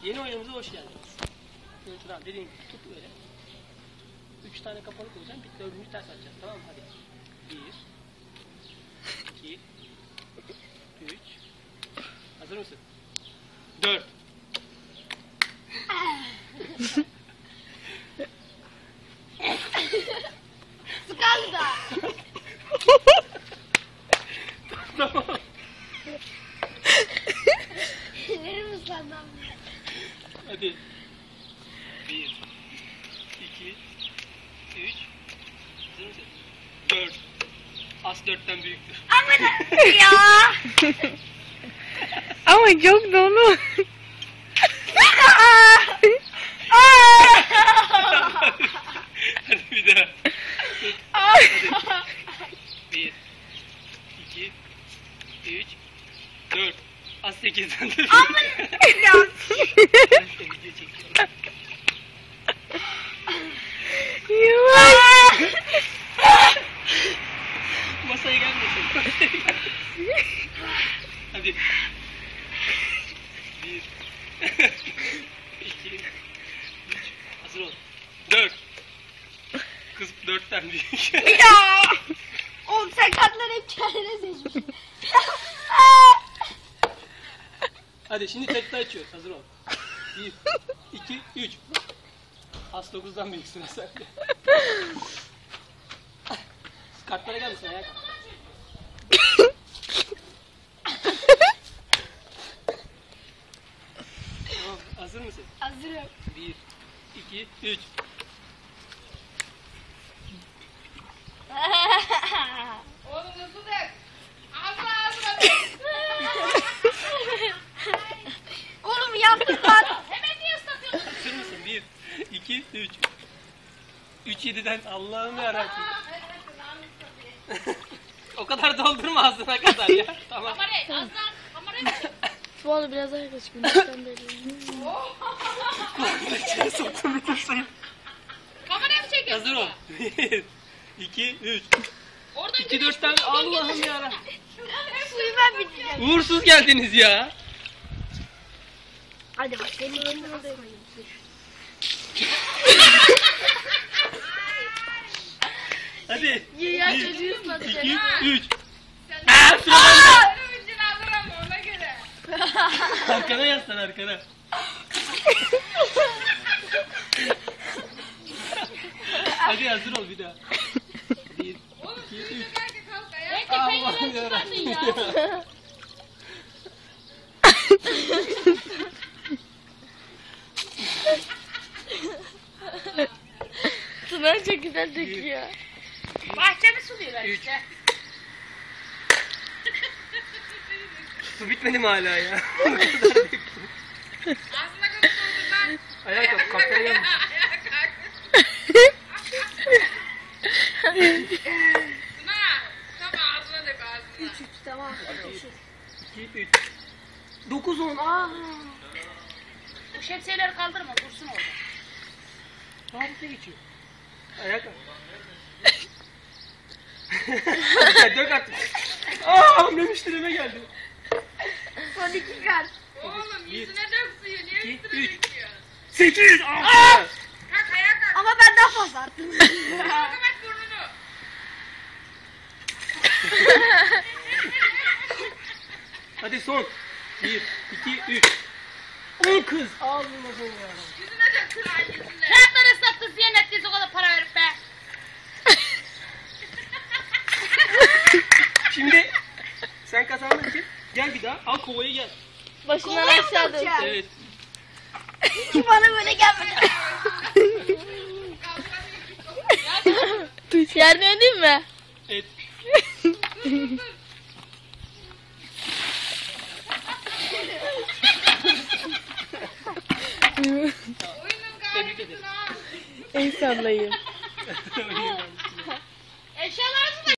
Yeni oyunumuza hoş geldiniz. Turan dediğim gibi tut öyle. 3 tane kapalı koyacağım. Bir 4. ters atacağız. Tamam mı? Hadi. 1 2 3 Hazır mısın? 4 Skanda. Tamam. Verir misin senden? Hadi. 1 2 3 Hazır mısın? 4 As 4'ten büyüktür. Aman ya. Ama çok dolu. Hadi bir daha. Hadi. 1 2 3 4 Az 8'den dur. Aman ya. Ben işte video çekiyorum. Yavaş. Masaya gelmesin. Hadi. 1 2 3 Hazır ol. 4 Kız 4'ten büyük. Ya. Oğlum sen kartları hep kendine seçmişsin. Hadi şimdi tekte açıyoruz. Hazır ol. 1 2 3 As 9'dan büyük sıra sende. Kartlara gelmesin ayağa kalk. Tamam, hazır mısın? Hazırım. 1 2 3 Oğlum nasıl dök? Ağzına ağzına Oğlum yaptın lan. Hemen niye ıslatıyorsun? Hazır mısın? 1 2 3 3 7'den Allah'ım yarabbim. O kadar doldurma ağzına kadar ya. Tamam. Kamerayı ağzına kamerayı çek. Bu arada biraz daha kaç güneşten beri. İçine soktum bitirsin. Kamerayı mı çekiyorsun? Hazır ol. 1 2 3 Orada 2 4 tane Allah'ım yarabbim. Suyu ben bitireceğim. Uğursuz geldiniz ya. Hadi bak senin önüne oraya koyayım. Hadi. Ya 1 çocuğu ıslatacak. 2 3 Aa, Sıra bende. benim için alırım ona göre. Arkana yaslan arkana. Hadi hazır ol bir daha. 1 2 3 Allah'ım yarabbim ya. Sınav çok güzel döküyor. Bahçemi suluyorlar Üç. işte. Su bitmedi mi hala ya? Ağzına kadar doldurdan. Ayağa kalk, kapıya gel. Ayağa kalk. Tuna, tam ağzına dök ağzına. 3 tamam. 2 3 9 10 Bu şemsiyeleri kaldırma, dursun orada. Harika geçiyor. Ayağa kalk. Hadi dök artık. Memiştirime geldi. Son 2 kart. Oğlum yüzüne dök suyu, niye İki, üstüne üç. döküyorsun? 8 Kalk ayağa kalk. Ama ben daha fazla attım. Kapat burnunu. Hadi son. 1 2 3 10 kız. Allah'ım ya. Yüzüne dök kral yüzüne. Kağıtları ıslattın, ziyan ettiniz o kadar para verip be. Şimdi sen kazandığın için gel bir daha al kovayı gel. Başından aşağı dök. Evet. Hiç bana böyle gelmedi. Yerine ödeyim mi? Evet. Tebrik ederim. El sallayayım. Öyle